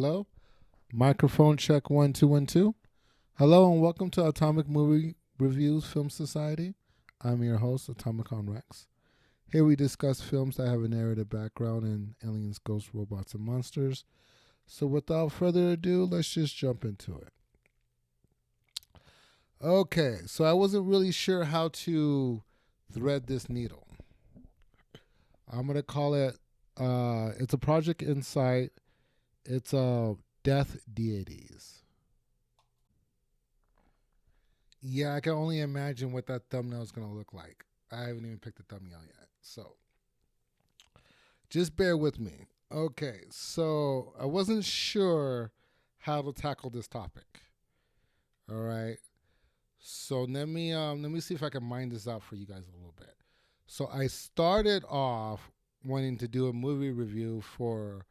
Hello? Microphone check 1 2 1 2. Hello and welcome to Atomic Movie Reviews Film Society. I'm your host, Atomicon Rex. Here we discuss films that have a narrative background in aliens, ghosts, robots, and monsters. So without further ado, let's just jump into it. Okay, so I wasn't really sure how to thread this needle. I'm going to call it, it's a Project Insight. It's Death Deities. Yeah, I can only imagine what that thumbnail is going to look like. I haven't even picked the thumbnail yet. So just bear with me. Okay, so I wasn't sure how to tackle this topic. All right. So let me see if I can mind this out for you guys a little bit. So I started off wanting to do a movie review for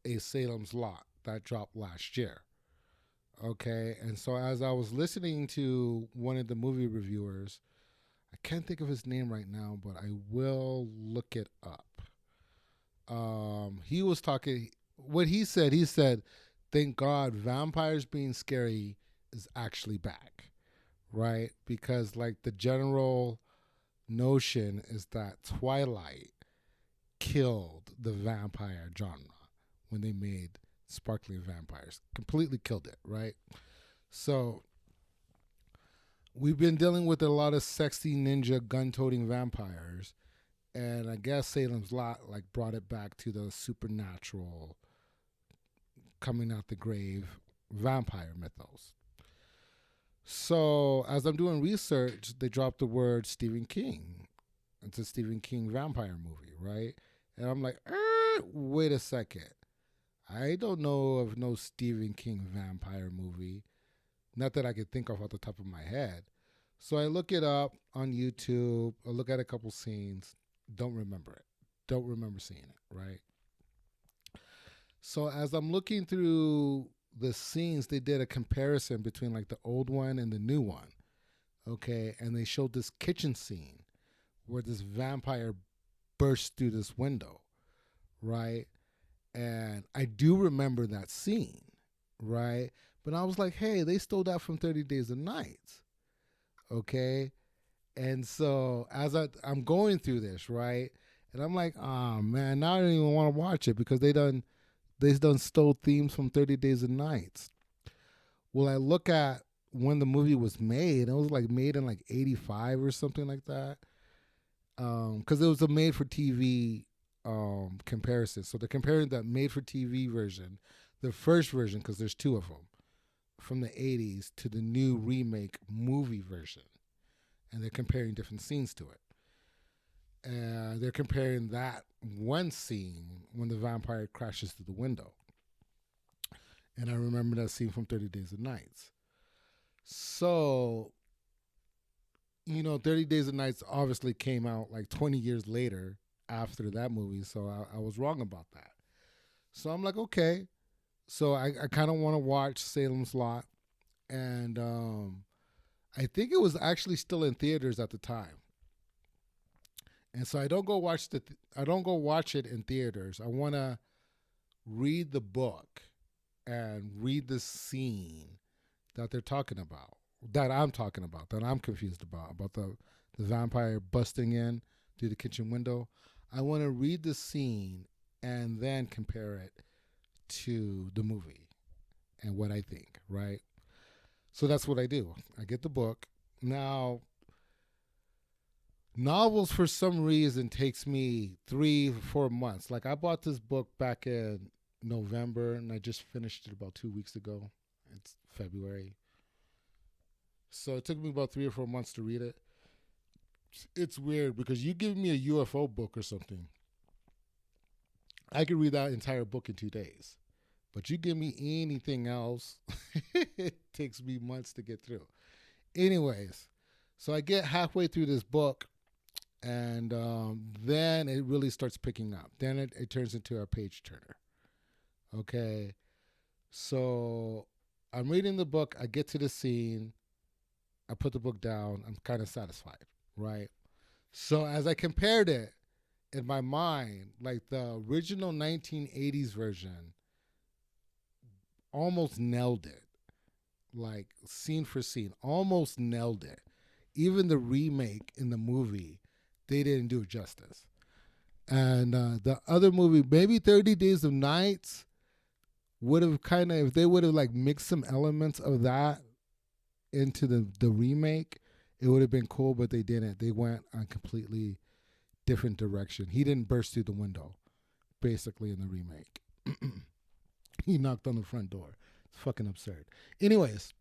a Salem's Lot that dropped last year. Okay, and so as I was listening to one of the movie reviewers, I can't think of his name right now, but I will look it up. He was talking. What he said, "Thank God, vampires being scary is actually back, right? Because like the general notion is that Twilight killed the vampire genre when they made sparkling vampires, completely killed it, right? So we've been dealing with a lot of sexy ninja gun-toting vampires, and I guess Salem's Lot like brought it back to the supernatural, coming out the grave vampire mythos. So as I'm doing research, they dropped the word Stephen King. It's a Stephen King vampire movie, right? And I'm like, wait a second. I don't know of no Stephen King vampire movie. Not that I could think of off the top of my head. So I look it up on YouTube. I look at a couple scenes. Don't remember it. Don't remember seeing it, right? So as I'm looking through the scenes, they did a comparison between like the old one and the new one. Okay. And they showed this kitchen scene where this vampire bursts through this window, right? And I do remember that scene, right? But I was like, hey, they stole that from 30 Days and Nights. Okay. And so I'm going through this, right? And I'm like, oh man, now I don't even want to watch it because they done stole themes from 30 Days and Nights. Well, I look at when the movie was made. It was like made in like '85 or something like that. Because it was a made for TV comparison. So they're comparing the made for TV version, the first version, because there's two of them, from the '80s to the new remake movie version, and they're comparing different scenes to it. And they're comparing that one scene when the vampire crashes through the window. And I remember that scene from 30 Days and Nights. So, 30 Days and Nights obviously came out like 20 years later after that movie. So I was wrong about that. So I'm like, okay. So I kind of want to watch Salem's Lot. And I think it was actually still in theaters at the time. And so I don't go watch it in theaters. I want to read the book and read the scene that they're talking about, that I'm talking about, that I'm confused about the vampire busting in through the kitchen window. I want to read the scene and then compare it to the movie and what I think, right? So that's what I do. I get the book. Now, novels for some reason takes me 3 4 months. Like I bought this book back in November and I just finished it about 2 weeks ago. It's February. So it took me about 3 or 4 months to read it. It's weird because you give me a UFO book or something, I could read that entire book in 2 days. But you give me anything else, it takes me months to get through. Anyways, so I get halfway through this book, and then it really starts picking up. Then it turns into a page turner. Okay, so I'm reading the book. I get to the scene. I put the book down. I'm kind of satisfied, right? So as I compared it in my mind, like the original 1980s version almost nailed it, like scene for scene, almost nailed it. Even the remake in the movie, they didn't do it justice. And the other movie, maybe 30 Days of Nights, would have kind of, if they would have like mixed some elements of that into the remake, it would have been cool, but they didn't. They went on completely different direction. He didn't burst through the window, basically, in the remake. He knocked on the front door. It's fucking absurd. Anyways,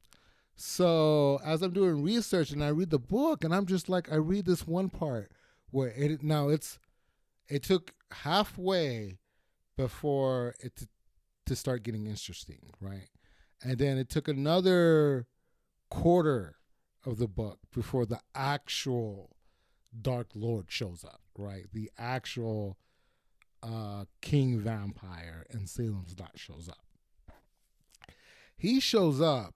so as I'm doing research and I read the book, and I'm just like, I read this one part where it took halfway before to start getting interesting, right? And then it took another quarter of the book before the actual Dark Lord shows up, right? The actual King Vampire and Salem's Lot shows up. He shows up,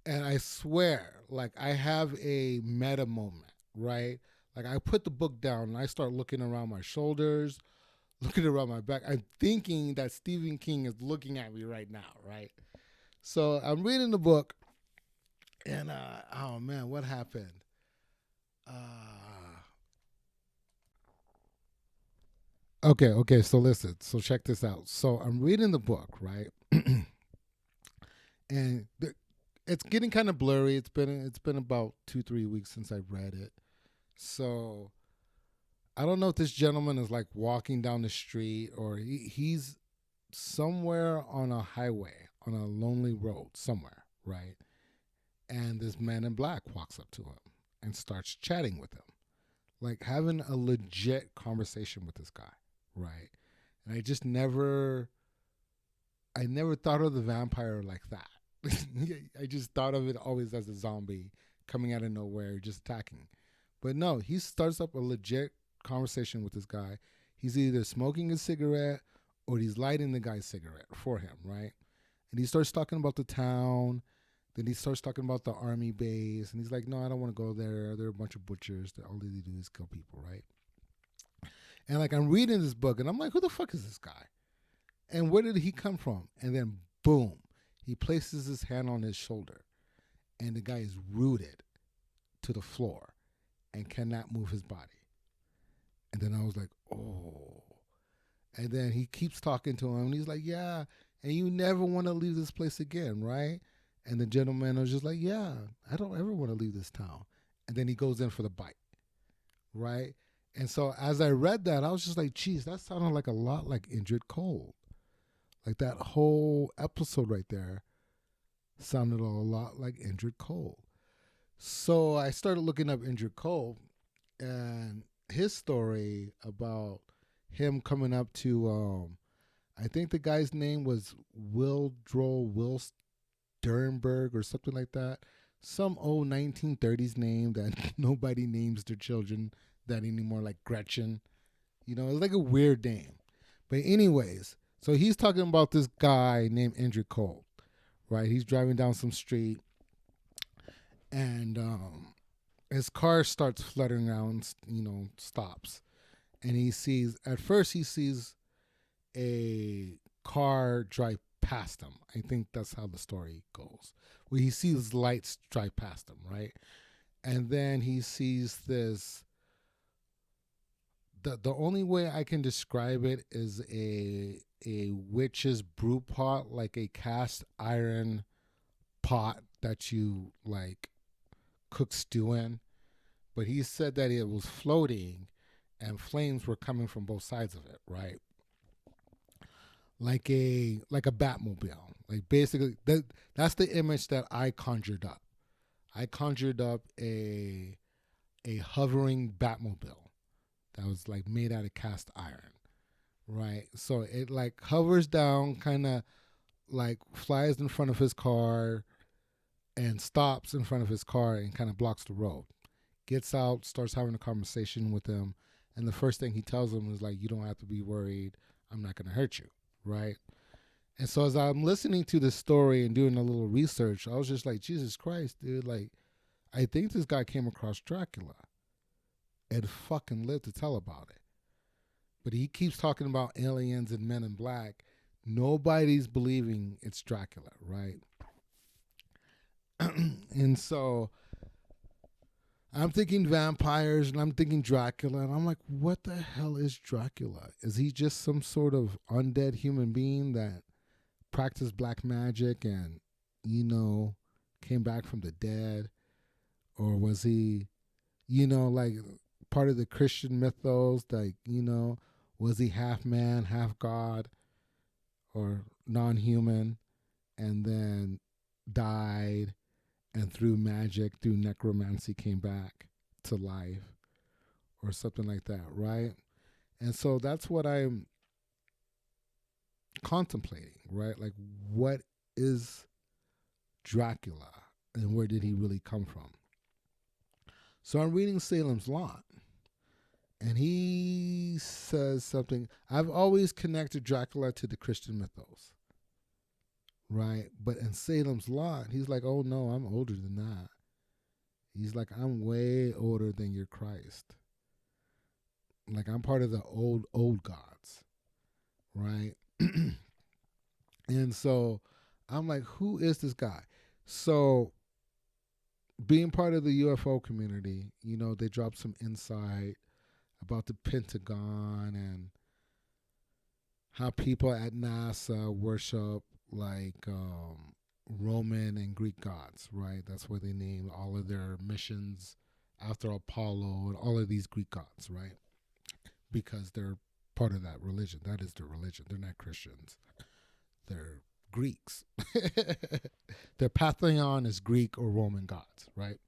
and I swear, like, I have a meta moment, right? Like, I put the book down and I start looking around my shoulders, looking around my back. I'm thinking that Stephen King is looking at me right now, right? So I'm reading the book, and oh man, what happened? Okay. So listen. So check this out. So I'm reading the book, right? And it's getting kind of blurry. It's been about 2-3 weeks since I've read it. So I don't know if this gentleman is like walking down the street or he's somewhere on a highway on a lonely road somewhere, right? And this man in black walks up to him and starts chatting with him, like having a legit conversation with this guy, right? And I never thought of the vampire like that. I just thought of it always as a zombie coming out of nowhere, just attacking. But no, he starts up a legit conversation with this guy. He's either smoking a cigarette or he's lighting the guy's cigarette for him, right? And he starts talking about the town. Then he starts talking about the army base. And he's like, no, I don't want to go there. They're a bunch of butchers. That all they do is kill people, right? And like I'm reading this book and I'm like, who the fuck is this guy? And where did he come from? And then boom, he places his hand on his shoulder and the guy is rooted to the floor and cannot move his body. And then I was like, oh. And then he keeps talking to him and he's like, yeah, and you never want to leave this place again, right? And the gentleman was just like, yeah, I don't ever want to leave this town. And then he goes in for the bite, right? And so as I read that, I was just like, geez, that sounded like a lot like Indrid Cold. Like that whole episode right there sounded a lot like Indrid Cold. So I started looking up Indrid Cold and his story about him coming up to, I think the guy's name was Will Sternberg or something like that. Some old 1930s name that nobody names their children that anymore, like Gretchen. You know, it's like a weird name. But anyways, so he's talking about this guy named Indrid Cold, right? He's driving down some street and his car starts fluttering around, stops. And at first he sees a car drive past him. I think that's how the story goes. Where he sees lights drive past him, right? And then he sees this. The only way I can describe it is a witch's brew pot, like a cast iron pot that you like cook stew in. But he said that it was floating and flames were coming from both sides of it, right? Like a Batmobile. Like basically that's the image that I conjured up. I conjured up a hovering Batmobile that was like made out of cast iron, right? So it like hovers down, kind of like flies in front of his car and stops in front of his car and kind of blocks the road. Gets out, starts having a conversation with him, and the first thing he tells him is like, "You don't have to be worried. I'm not going to hurt you," right? And so as I'm listening to this story and doing a little research, I was just like, Jesus Christ, dude, like, I think this guy came across Dracula and fucking lived to tell about it. But he keeps talking about aliens and men in black. Nobody's believing it's Dracula, right? And so I'm thinking vampires and I'm thinking Dracula, and I'm like, what the hell is Dracula? Is he just some sort of undead human being that practiced black magic and, you know, came back from the dead? Or was he, like part of the Christian mythos? Like, was he half man, half God, or non human, and then died and through magic, through necromancy, came back to life or something like that, right? And so that's what I'm contemplating, right? Like, what is Dracula and where did he really come from? So I'm reading Salem's Lot, and he says something. I've always connected Dracula to the Christian mythos, right? But in Salem's Lot, he's like, oh no, I'm older than that. He's like, I'm way older than your Christ. Like, I'm part of the old gods, right? And so I'm like, who is this guy? So being part of the UFO community, they dropped some insight about the Pentagon and how people at NASA worship like Roman and Greek gods, right? That's where they named all of their missions after Apollo and all of these Greek gods, right? Because they're part of that religion. That is their religion. They're not Christians. They're Greeks. Their pantheon is Greek or Roman gods, right?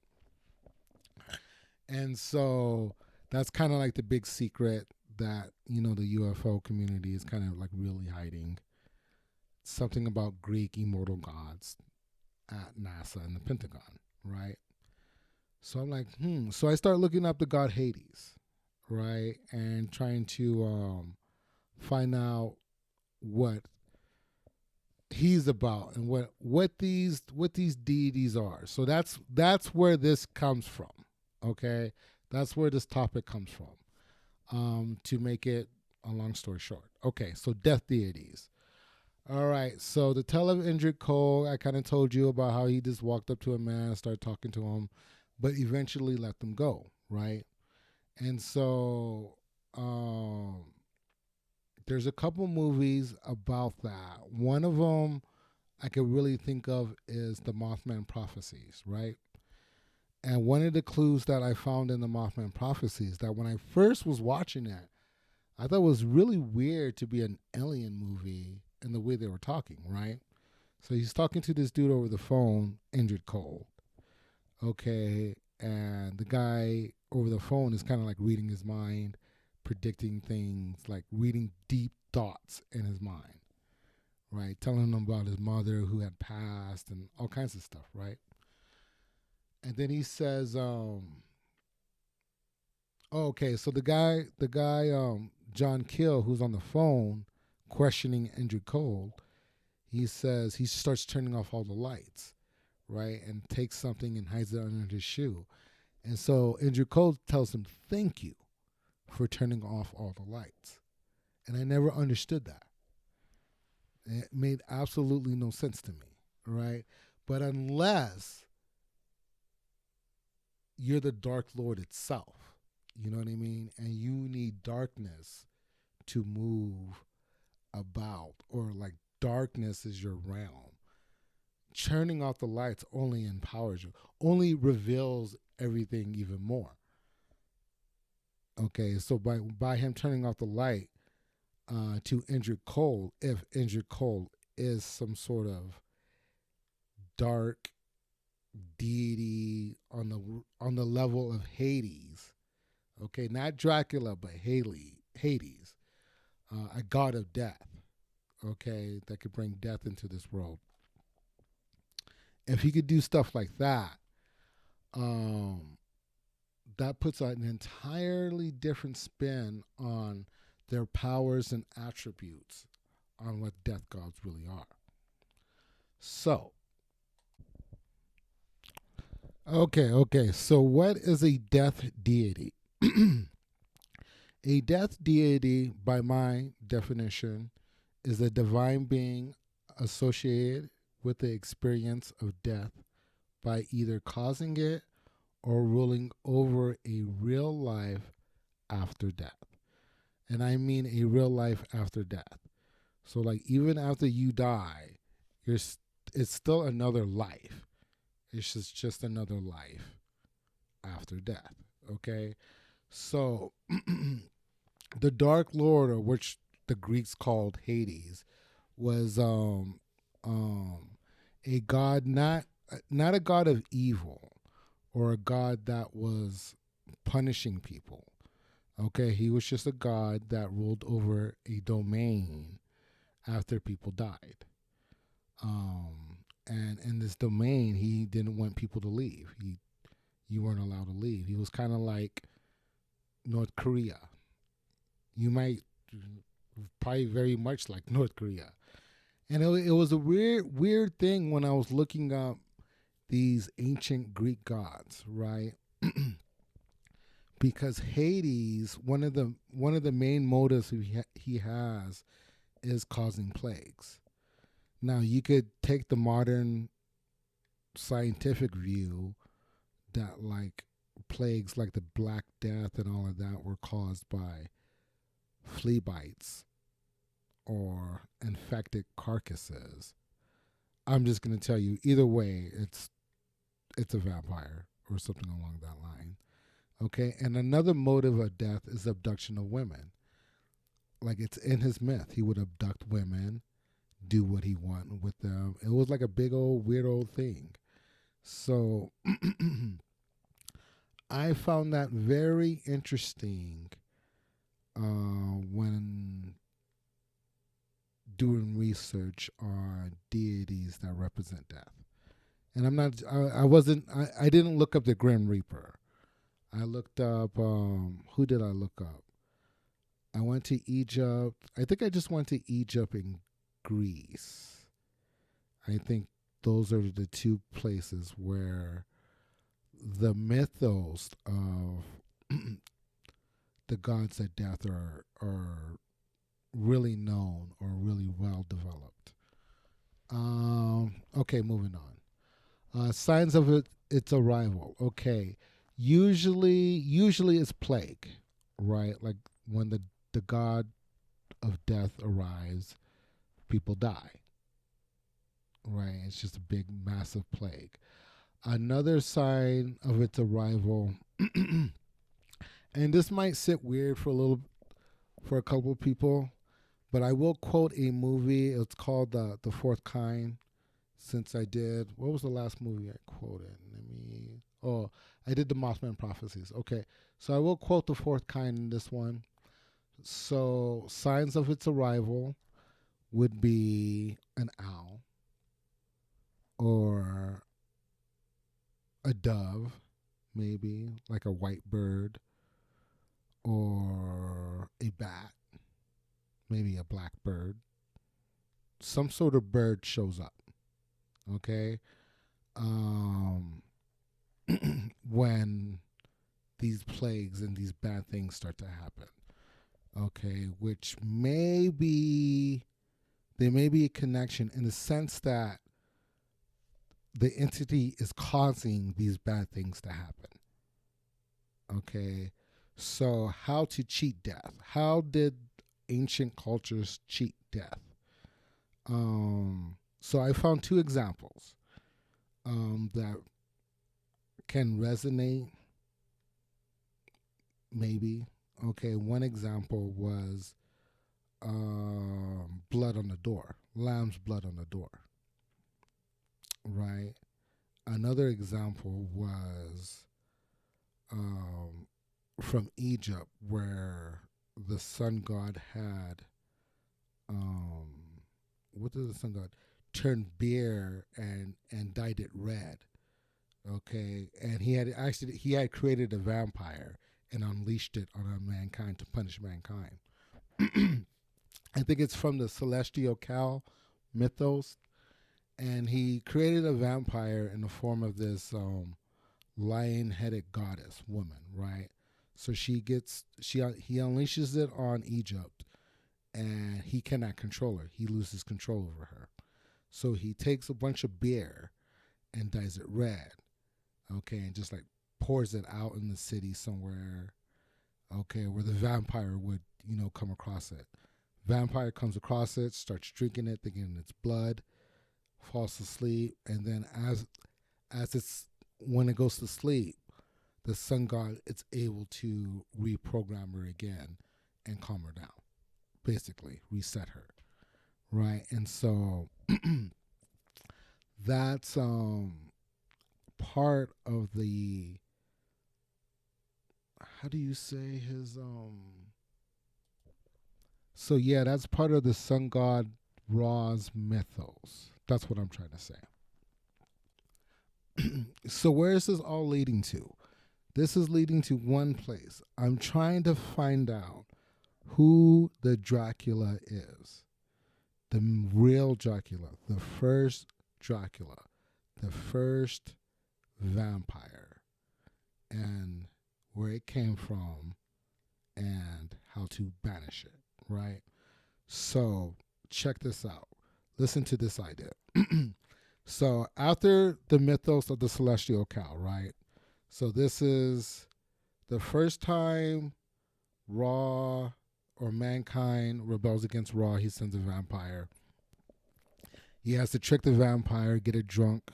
And so that's kind of like the big secret that, the UFO community is kind of like really hiding. Something about Greek immortal gods at NASA and the Pentagon, right? So I'm like, So I start looking up the god Hades, right? And trying to find out what he's about and what these deities are. So that's where this comes from. Okay, that's where this topic comes from. To make it a long story short. Okay, so death deities. All right, so the tale of Indrid Cold, I kind of told you about how he just walked up to a man and started talking to him, but eventually let them go, right? And so there's a couple movies about that. One of them I could really think of is the Mothman Prophecies, right? And one of the clues that I found in the Mothman Prophecies that when I first was watching it, I thought it was really weird to be an alien movie in the way they were talking, right? So he's talking to this dude over the phone, Indrid Cold. Okay, and the guy over the phone is kind of like reading his mind, predicting things, like reading deep thoughts in his mind, right? Telling him about his mother who had passed and all kinds of stuff, right? And then he says, okay, so the guy, John Kill, who's on the phone questioning Andrew Cole, he says he starts turning off all the lights, right? And takes something and hides it under his shoe. And so Andrew Cole tells him, thank you for turning off all the lights. And I never understood that. It made absolutely no sense to me, right? But unless you're the Dark Lord itself, you know what I mean? And you need darkness to move about, or like darkness is your realm. Turning off the lights only empowers you, only reveals everything even more. Okay, so by him turning off the light to Indrid Cold, if Indrid Cold is some sort of dark deity on the level of Hades, okay, not Dracula, but Hades, a god of death, okay, that could bring death into this world. If he could do stuff like that, that puts an entirely different spin on their powers and attributes on what death gods really are. So, okay. So, what is a death deity? A death deity, by my definition, is a divine being associated with the experience of death by either causing it or ruling over a real life after death. And I mean a real life after death. So, like, even after you die, you're it's still another life. It's just another life after death. Okay, so the Dark Lord, or which the Greeks called Hades, was um a god, not a god of evil or a god that was punishing people. Okay, he was just a god that ruled over a domain after people died. And in this domain, he didn't want people to leave. You weren't allowed to leave. He was kind of like North Korea. You might probably very much like North Korea. And it was a weird thing when I was looking up these ancient Greek gods, right? Because Hades, one of the main motives he has is causing plagues. Now you could take the modern scientific view that like plagues like the Black Death and all of that were caused by flea bites or infected carcasses. I'm just gonna tell you either way, it's a vampire or something along that line. Okay, and another motive of death is abduction of women. Like it's in his myth, he would abduct women, do what he wanted with them. It was like a big old weird old thing. So I found that very interesting when doing research on deities that represent death. And I wasn't, I didn't look up the Grim Reaper. I looked up, who did I look up? I went to Egypt. I think I just went to Egypt and Greece. I think those are the two places where the mythos of the gods of death are really known or really well developed. Okay, moving on. Signs of its arrival. Okay, usually it's plague, right? Like when the god of death arrives, people die. Right, it's just a big, massive plague. Another sign of its arrival, and this might sit weird for a couple of people, but I will quote a movie. It's called the Fourth Kind. Since I did, what was the last movie I quoted? I did the Mothman Prophecies. Okay, so I will quote the Fourth Kind in this one. So signs of its arrival would be an owl or a dove, maybe like a white bird, or a bat, maybe a black bird. Some sort of bird shows up. Okay, um, when these plagues and these bad things start to happen. Okay, which there may be a connection in the sense that the entity is causing these bad things to happen. Okay, so how to cheat death? How did ancient cultures cheat death? So I found two examples that can resonate, maybe. Okay, one example was blood on the door, lamb's blood on the door, right? Another example was from Egypt, where the sun god had, what did the sun god? Turned beer and dyed it red. Okay, and he had created a vampire and unleashed it on mankind to punish mankind. I think it's from the Celestial Cow mythos, and he created a vampire in the form of this lion-headed goddess woman, right? So he unleashes it on Egypt, and he cannot control her. He loses control over her. So he takes a bunch of beer and dyes it red, okay, and just like pours it out in the city somewhere, okay, where the vampire would, come across it. Vampire comes across it, starts drinking it, thinking it's blood, falls asleep, and then as it's when it goes to sleep, the sun god is able to reprogram her again and calm her down, basically reset her, right? And so that's part of the, how do you say his so yeah, that's part of the sun god Ra's mythos. That's what I'm trying to say. So where is this all leading to? This is leading to one place. I'm trying to find out who the Dracula is. The real Dracula, the first Dracula, the first vampire, and where it came from and how to banish it, right? So check this out. Listen to this idea. So after the mythos of the celestial cow, right? So this is the first time Ra or mankind rebels against Ra. He sends a vampire. He has to trick the vampire, get it drunk.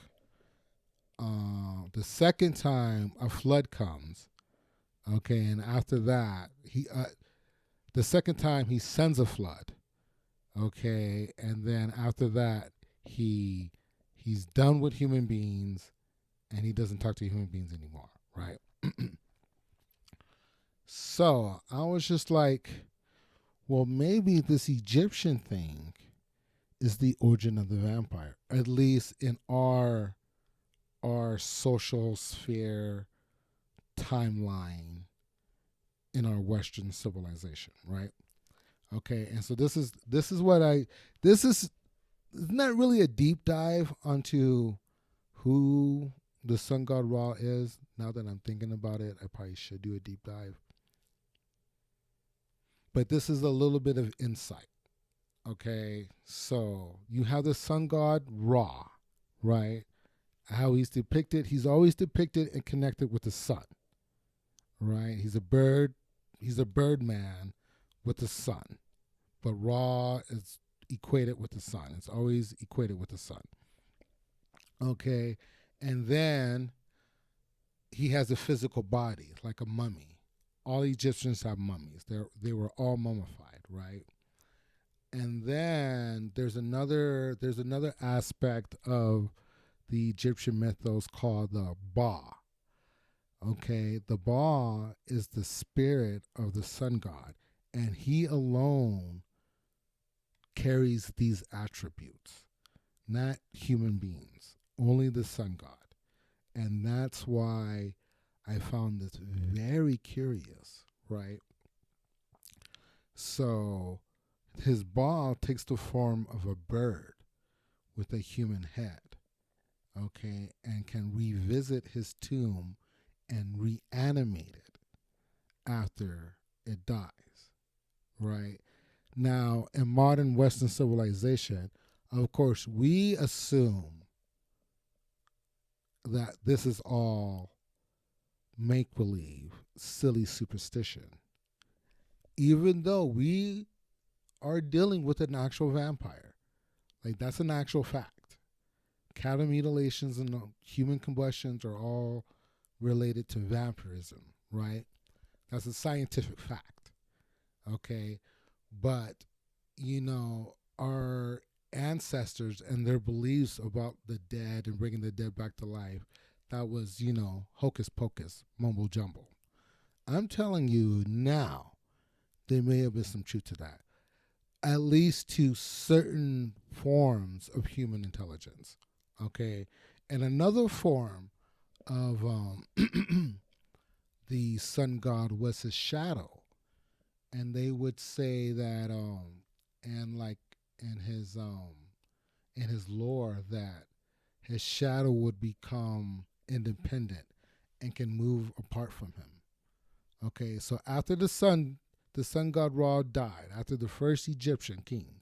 The second time a flood comes, okay, and after that the second time he sends a flood, okay, and then after that he's done with human beings and he doesn't talk to human beings anymore, right? So I was just like, well, maybe this Egyptian thing is the origin of the vampire, at least in our social sphere timeline in our Western civilization, right? Okay, and so this is what this is not really a deep dive onto who the sun god Ra is. Now that I'm thinking about it, I probably should do a deep dive. But this is a little bit of insight. Okay, so you have the sun god Ra, right? How he's depicted, he's always depicted and connected with the sun, right? He's a bird man with the sun, but Ra is equated with the sun. It's always equated with the sun. Okay, and then he has a physical body like a mummy. All Egyptians have mummies. They were all mummified, right? And then there's another aspect of the Egyptian mythos called the Ba. Okay, the Ba is the spirit of the sun god, and he alone carries these attributes, not human beings, only the sun god. And that's why I found this very curious, right? So his Ba takes the form of a bird with a human head, okay, and can revisit his tomb and reanimate it after it dies, right? Now, in modern Western civilization, of course, we assume that this is all make believe, silly superstition, even though we are dealing with an actual vampire. Like, that's an actual fact. Cattle mutilations and human combustions are all related to vampirism, right? That's a scientific fact, okay? But, our ancestors and their beliefs about the dead and bringing the dead back to life, that was, hocus pocus, mumble jumble. I'm telling you now, there may have been some truth to that, at least to certain forms of human intelligence, okay? And another form of the sun god was his shadow, and they would say that and like in his lore, that his shadow would become independent and can move apart from him. Okay, so after the sun the sun god Ra died, after the first Egyptian king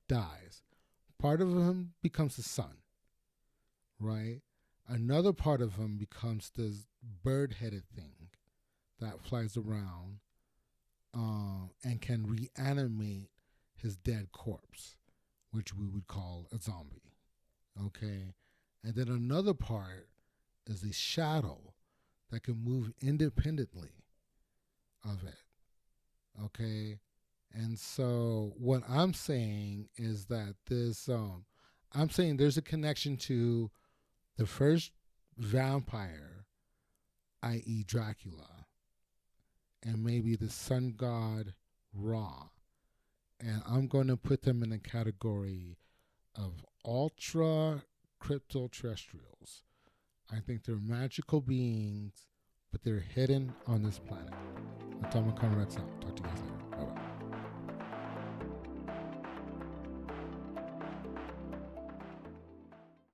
dies, part of him becomes the sun, right? Another part of him becomes this bird-headed thing that flies around and can reanimate his dead corpse, which we would call a zombie. Okay? And then another part is a shadow that can move independently of it. Okay? And so what I'm saying is that I'm saying there's a connection to the first vampire, i.e., Dracula, and maybe the sun god Ra. And I'm going to put them in a category of ultra crypto-terrestrials. I think they're magical beings, but they're hidden on this planet. Atomic Rex out. Talk to you guys later.